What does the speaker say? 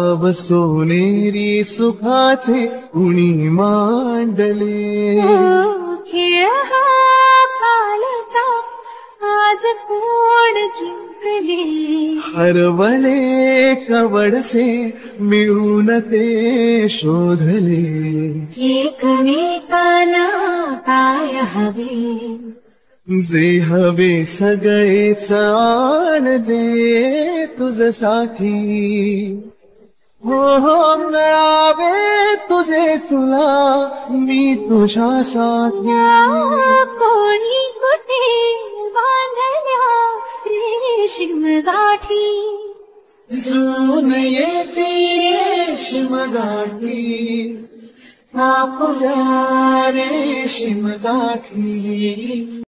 गाव सोनेरी सुखाचे कुणी मांडले. खेळ हा कालचा आज कोण जिंकले. हरवले कवडसे मिळून ते शोधले. एकमेकांना काय हवे जे हवे सगळेच आण दे तुझसाठी. हो हो मिळावे तुझे तुला मी तुझ्यासाठी. कोणी कुठे बांधल्या रेशीम गाठी. जून येते रेशीम गाठी आपल्या रेशीम गाठी.